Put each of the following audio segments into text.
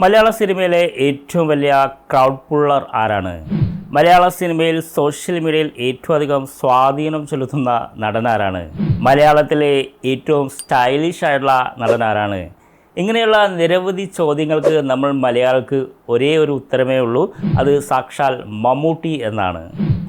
മലയാള സിനിമയിലെ ഏറ്റവും വലിയ ക്രൗഡ് പുള്ളർ ആരാണ്? മലയാള സിനിമയിൽ സോഷ്യൽ മീഡിയയിൽ ഏറ്റവും അധികം സ്വാധീനം ചെലുത്തുന്ന നടനാരാണ്? മലയാളത്തിലെ ഏറ്റവും സ്റ്റൈലിഷ് ആയിട്ടുള്ള നടനാരാണ്? ഇങ്ങനെയുള്ള നിരവധി ചോദ്യങ്ങൾക്ക് നമ്മൾ മലയാളികൾക്ക് ഒരേ ഒരു ഉത്തരമേ ഉള്ളൂ, അത് സാക്ഷാൽ മമ്മൂട്ടി എന്നാണ്.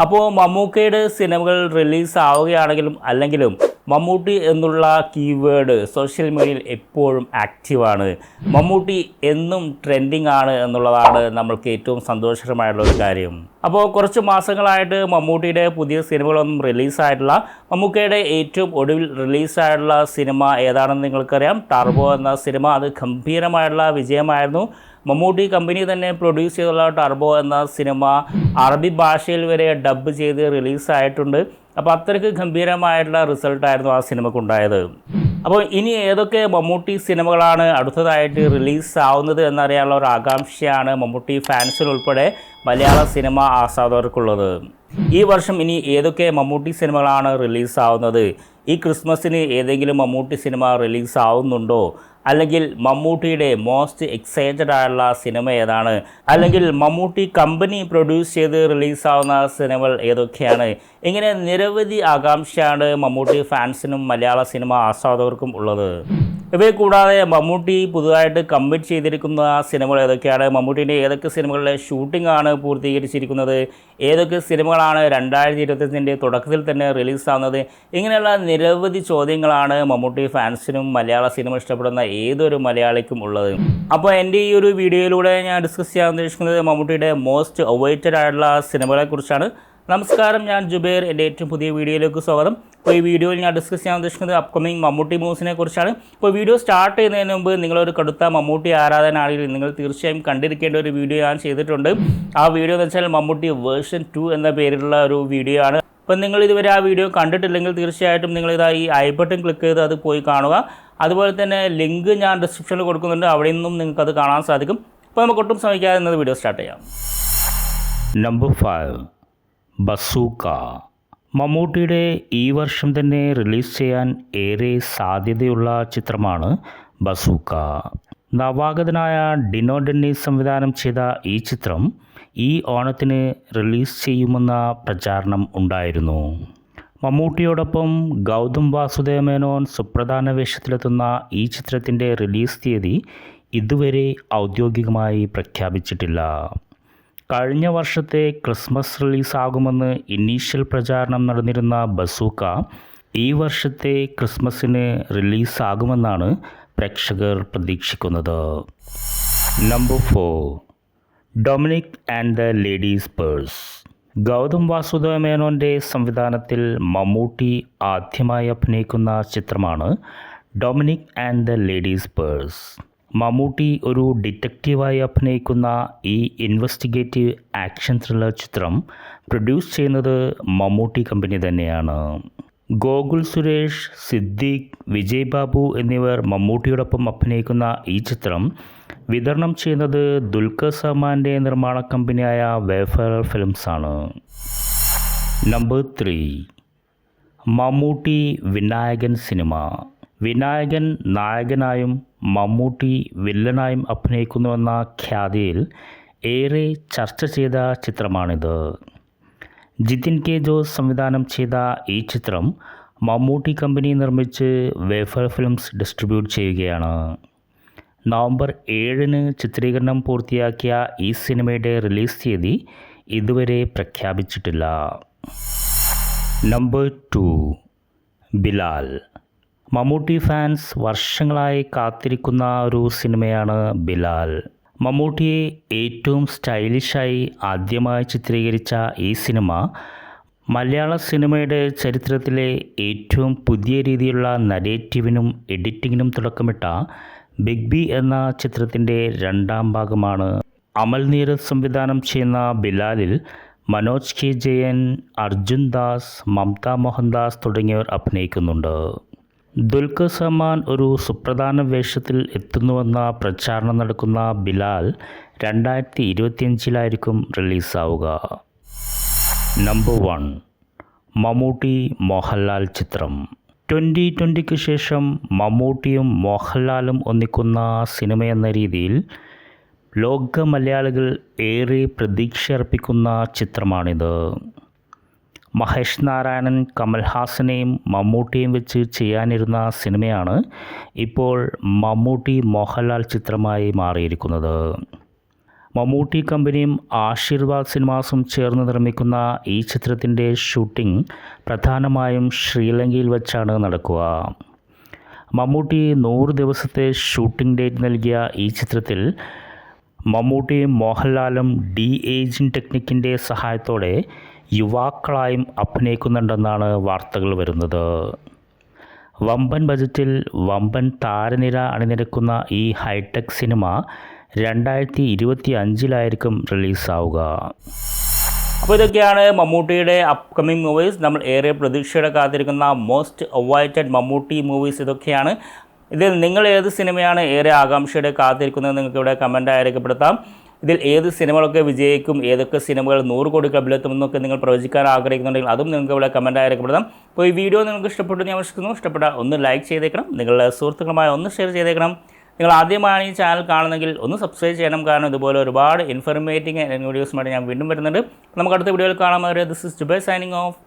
അപ്പോൾ മമ്മൂക്കയുടെ സിനിമകൾ റിലീസ് ആവുകയാണെങ്കിലും അല്ലെങ്കിലും മമ്മൂട്ടി എന്നുള്ള കീവേഡ് സോഷ്യൽ മീഡിയയിൽ എപ്പോഴും ആക്റ്റീവാണ്. മമ്മൂട്ടി എന്നും ട്രെൻഡിങ് ആണ് എന്നുള്ളതാണ് നമ്മൾക്ക് ഏറ്റവും സന്തോഷകരമായിട്ടുള്ള ഒരു കാര്യം. അപ്പോൾ കുറച്ച് മാസങ്ങളായിട്ട് മമ്മൂട്ടിയുടെ പുതിയ സിനിമകളൊന്നും റിലീസായിട്ടില്ല. മമ്മൂക്കയുടെ ഏറ്റവും ഒടുവിൽ റിലീസായിട്ടുള്ള സിനിമ ഏതാണെന്ന് നിങ്ങൾക്കറിയാം, ടർബോ എന്ന സിനിമ. അത് ഗംഭീരമായിട്ടുള്ള വിജയമായിരുന്നു. മമ്മൂട്ടി കമ്പനി തന്നെ പ്രൊഡ്യൂസ് ചെയ്തുള്ള ടർബോ എന്ന സിനിമ അറബി ഭാഷയിൽ വരെ ഡബ് ചെയ്ത് റിലീസായിട്ടുണ്ട്. അപ്പോൾ അത്രയ്ക്ക് ഗംഭീരമായിട്ടുള്ള റിസൾട്ടായിരുന്നു ആ സിനിമക്കുണ്ടായത്. അപ്പോൾ ഇനി ഏതൊക്കെ മമ്മൂട്ടി സിനിമകളാണ് അടുത്തതായിട്ട് റിലീസ് ആവുന്നത് എന്നറിയാനുള്ള ഒരു ആകാംക്ഷയാണ് മമ്മൂട്ടി ഫാൻസിനുൾപ്പെടെ മലയാള സിനിമ ആസ്വാദകർക്കുള്ളത്. ഈ വർഷം ഇനി ഏതൊക്കെ മമ്മൂട്ടി സിനിമകളാണ് റിലീസ് ആവുന്നത്? ഈ ക്രിസ്മസിന് ഏതെങ്കിലും മമ്മൂട്ടി സിനിമ റിലീസ് ആവുന്നുണ്ടോ? അല്ലെങ്കിൽ മമ്മൂട്ടിയുടെ മോസ്റ്റ് എക്സൈറ്റഡ് ആയുള്ള സിനിമ ഏതാണ്? അല്ലെങ്കിൽ മമ്മൂട്ടി കമ്പനി പ്രൊഡ്യൂസ് ചെയ്ത് റിലീസാവുന്ന സിനിമകൾ ഏതൊക്കെയാണ്? ഇങ്ങനെ നിരവധി ആകാംക്ഷയാണ് മമ്മൂട്ടി ഫാൻസിനും മലയാള സിനിമ ആസ്വാദകർക്കും ഉള്ളത്. ഇവയെ കൂടാതെ മമ്മൂട്ടി പുതുതായിട്ട് കമ്മിറ്റ് ചെയ്തിരിക്കുന്ന സിനിമകൾ ഏതൊക്കെയാണ്? മമ്മൂട്ടിൻ്റെ ഏതൊക്കെ സിനിമകളുടെ ഷൂട്ടിംഗ് ആണ് പൂർത്തീകരിച്ചിരിക്കുന്നത്? ഏതൊക്കെ സിനിമകളാണ് 2025 തുടക്കത്തിൽ തന്നെ റിലീസാവുന്നത്? ഇങ്ങനെയുള്ള നിരവധി ചോദ്യങ്ങളാണ് മമ്മൂട്ടി ഫാൻസിനും മലയാള സിനിമ ഇഷ്ടപ്പെടുന്ന ഏതൊരു മലയാളിക്കും ഉള്ളത്. അപ്പോൾ എൻ്റെ ഈ ഒരു വീഡിയോയിലൂടെ ഞാൻ ഡിസ്കസ് ചെയ്യാൻ ഉദ്ദേശിക്കുന്നത് മമ്മൂട്ടിയുടെ മോസ്റ്റ് അവൈറ്റഡ് ആയിട്ടുള്ള സിനിമകളെക്കുറിച്ചാണ്. നമസ്കാരം, ഞാൻ ജുബേർ. എൻ്റെ ഏറ്റവും പുതിയ വീഡിയോയിലേക്ക് സ്വാഗതം. അപ്പോൾ ഈ വീഡിയോയിൽ ഞാൻ ഡിസ്കസ് ചെയ്യാൻ ഉദ്ദേശിക്കുന്നത് അപ്കമിങ് മമ്മൂട്ടി മൂവ്സിനെ കുറിച്ചാണ്. അപ്പോൾ വീഡിയോ സ്റ്റാർട്ട് ചെയ്യുന്നതിന് മുമ്പ് നിങ്ങളൊരു കടുത്ത മമ്മൂട്ടി ആരാധകനാണെങ്കിൽ നിങ്ങൾ തീർച്ചയായും കണ്ടിരിക്കേണ്ട ഒരു വീഡിയോ ഞാൻ ചെയ്തിട്ടുണ്ട്. ആ വീഡിയോ എന്ന് വെച്ചാൽ മമ്മൂട്ടി വേർഷൻ 2 എന്ന പേരിലുള്ള ഒരു വീഡിയോ ആണ്. അപ്പോൾ നിങ്ങൾ ഇതുവരെ ആ വീഡിയോ കണ്ടിട്ടില്ലെങ്കിൽ തീർച്ചയായിട്ടും നിങ്ങളിതാ ഈ ഐ ബട്ടൺ ക്ലിക്ക് ചെയ്ത് അത് പോയി കാണുക. അതുപോലെ തന്നെ ലിങ്ക് ഞാൻ ഡിസ്ക്രിപ്ഷനിൽ കൊടുക്കുന്നുണ്ട്, അവിടെ നിന്നും നിങ്ങൾക്കത് കാണാൻ സാധിക്കും. അപ്പോൾ നമുക്ക് ഒട്ടും ശ്രമിക്കാതെ ഇന്നത് വീഡിയോ സ്റ്റാർട്ട് ചെയ്യാം. Number 5, bazooka. മമ്മൂട്ടിയുടെ ഈ വർഷം തന്നെ റിലീസ് ചെയ്യാൻ ഏറെ സാധ്യതയുള്ള ചിത്രമാണ് ബസൂക്ക. നവാഗതനായ ഡിനോ ഡെന്നീസ് സംവിധാനം ചെയ്ത ഈ ചിത്രം ഈ ഓണത്തിന് റിലീസ് ചെയ്യുമെന്ന പ്രചാരണം ഉണ്ടായിരുന്നു. മമ്മൂട്ടിയോടൊപ്പം ഗൗതം വാസുദേവ മേനോൻ സുപ്രധാന വേഷത്തിലെത്തുന്ന ഈ ചിത്രത്തിൻ്റെ റിലീസ് തീയതി ഇതുവരെ ഔദ്യോഗികമായി പ്രഖ്യാപിച്ചിട്ടില്ല. കഴിഞ്ഞ വർഷത്തെ ക്രിസ്മസ് റിലീസാകുമെന്ന് ഇനീഷ്യൽ പ്രചാരണം നടന്നിരുന്ന ബസൂക്ക ഈ വർഷത്തെ ക്രിസ്മസിന് റിലീസാകുമെന്നാണ് പ്രേക്ഷകർ പ്രതീക്ഷിക്കുന്നത്. Number 4, Dominic and the ladies purse. Gautham Vasudev മേനോൻ്റെ സംവിധാനത്തിൽ മമ്മൂട്ടി ആദ്യമായി അഭിനയിക്കുന്ന ചിത്രമാണ് Dominic and the ladies purse. Mammootty ഒരു ഡിറ്റക്റ്റീവായി അഭിനയിക്കുന്ന ഈ ഇൻവെസ്റ്റിഗേറ്റീവ് ആക്ഷൻ ത്രില്ലർ ചിത്രം പ്രൊഡ്യൂസ് ചെയ്യുന്നത് മമ്മൂട്ടി കമ്പനി തന്നെയാണ്. ഗോകുൽ സുരേഷ്, സിദ്ദീഖ്, വിജയ് ബാബു എന്നിവർ മമ്മൂട്ടിയോടൊപ്പം അഭിനയിക്കുന്ന ഈ ചിത്രം വിതരണം ചെയ്യുന്നത് ദുൽഖർ സൽമാൻ്റെ നിർമ്മാണ കമ്പനിയായ വേഫർ ഫിലിംസ് ആണ്. നമ്പർ 3, മമ്മൂട്ടി വിനായകൻ സിനിമ. വിനായകൻ നായകനായും മമ്മൂട്ടി വില്ലനായും അഭിനയിക്കുന്നുവെന്ന ഖ്യാതിയിൽ ഏറെ ചർച്ച ചെയ്ത ചിത്രമാണിത്. ജിതിൻ കെ ജോസ് സംവിധാനം ചെയ്ത ഈ ചിത്രം മമ്മൂട്ടി കമ്പനി നിർമ്മിച്ച് വേഫർ ഫിലിംസ് ഡിസ്ട്രിബ്യൂട്ട് ചെയ്യുകയാണ്. നവംബർ 7 ചിത്രീകരണം പൂർത്തിയാക്കിയ ഈ സിനിമയുടെ റിലീസ് തീയതി ഇതുവരെ പ്രഖ്യാപിച്ചിട്ടില്ല. നമ്പർ 2, ബിലാൽ. മമ്മൂട്ടി ഫാൻസ് വർഷങ്ങളായി കാത്തിരിക്കുന്ന ഒരു സിനിമയാണ് ബിലാൽ. മമ്മൂട്ടിയെ ഏറ്റവും സ്റ്റൈലിഷായി ആദ്യമായി ചിത്രീകരിച്ച ഈ സിനിമ മലയാള സിനിമയുടെ ചരിത്രത്തിലെ ഏറ്റവും പുതിയ രീതിയിലുള്ള നരേറ്റീവിനും എഡിറ്റിങ്ങിനും തുടക്കമിട്ട ബിഗ് ബി എന്ന ചിത്രത്തിൻ്റെ രണ്ടാം ഭാഗമാണ്. അമൽ നീരദ് സംവിധാനം ചെയ്യുന്ന ബിലാലിൽ മനോജ് കെ ജയൻ, അർജുൻ ദാസ്, മമത മോഹൻദാസ് തുടങ്ങിയവർ അഭിനയിക്കുന്നുണ്ട്. ദുൽഖർ സൽമാൻ ഒരു സുപ്രധാന വേഷത്തിൽ എത്തുന്നുവെന്ന പ്രചാരണം നടക്കുന്ന ബിലാൽ 2025 റിലീസാവുക. നമ്പർ 1, മമ്മൂട്ടി മോഹൻലാൽ ചിത്രം. 2020 ശേഷം മമ്മൂട്ടിയും മോഹൻലാലും ഒന്നിക്കുന്ന സിനിമയെന്ന രീതിയിൽ ലോക മലയാളികൾ ഏറെ പ്രതീക്ഷയർപ്പിക്കുന്ന ചിത്രമാണിത്. മഹേഷ് നാരായണൻ കമൽഹാസനെയും മമ്മൂട്ടിയും വെച്ച് ചെയ്യാനിരുന്ന സിനിമയാണ് ഇപ്പോൾ മമ്മൂട്ടി മോഹൻലാൽ ചിത്രമായി മാറിയിരിക്കുന്നത്. മമ്മൂട്ടി കമ്പനിയും ആശീർവാദ് സിനിമാസും ചേർന്ന് നിർമ്മിക്കുന്ന ഈ ചിത്രത്തിൻ്റെ ഷൂട്ടിംഗ് പ്രധാനമായും ശ്രീലങ്കയിൽ വച്ചാണ് നടക്കുക. മമ്മൂട്ടി 100 ദിവസത്തെ ഷൂട്ടിംഗ് ഡേറ്റ് നൽകിയ ഈ ചിത്രത്തിൽ മമ്മൂട്ടിയും മോഹൻലാലും ഡി-ഏജിംഗ് ടെക്നിക്കിൻ്റെ സഹായത്തോടെ യുവാക്കളായും അഭിനയിക്കുന്നുണ്ടെന്നാണ് വാർത്തകൾ വരുന്നത്. വമ്പൻ ബജറ്റിൽ വമ്പൻ താരനിര അണിനിരക്കുന്ന ഈ ഹൈടെക് സിനിമ 2025 റിലീസാവുക. അപ്പോൾ ഇതൊക്കെയാണ് മമ്മൂട്ടിയുടെ അപ്കമിങ് മൂവീസ്. നമ്മൾ ഏറെ പ്രതീക്ഷയോടെ കാത്തിരിക്കുന്ന മോസ്റ്റ് അവൈറ്റഡ് മമ്മൂട്ടി മൂവീസ് ഇതൊക്കെയാണ്. ഇതിൽ നിങ്ങൾ ഏത് സിനിമയാണ് ഏറെ ആകാംക്ഷയോടെ കാത്തിരിക്കുന്നത് നിങ്ങൾക്ക് ഇവിടെ കമൻറ്റായി രേഖപ്പെടുത്താം. ഇതിൽ ഏത് സിനിമകളൊക്കെ വിജയിക്കും, ഏതൊക്കെ സിനിമകൾ 100 കോടി ക്ലബിലെത്തുമെന്നൊക്കെ നിങ്ങൾ പ്രവചിക്കാൻ ആഗ്രഹിക്കുന്നുണ്ടെങ്കിൽ അതും നിങ്ങൾക്ക് ഇവിടെ കമൻറ്റായി രേഖപ്പെടുത്താം. അപ്പോൾ ഈ വീഡിയോ നിങ്ങൾക്ക് ഇഷ്ടപ്പെട്ടു ഞാൻ വിശ്വസിക്കുന്നു. ഇഷ്ടപ്പെട്ടാൽ ഒന്ന് ലൈക്ക് ചെയ്തേക്കണം, നിങ്ങളുടെ സുഹൃത്തുക്കളുമായി ഒന്ന് ഷെയർ ചെയ്തേക്കണം. നിങ്ങൾ ആദ്യമാണ് ഈ ചാനൽ കാണുന്നെങ്കിൽ ഒന്ന് സബ്സ്ക്രൈബ് ചെയ്യണം, കാരണം ഇതുപോലെ ഒരുപാട് ഇൻഫർമേറ്റീവ് വീഡിയോസുമായിട്ട് ഞാൻ വീണ്ടും വരുന്നുണ്ട്. നമുക്ക് അടുത്ത വീഡിയോയിൽ കാണാൻ. This is Jubair signing of.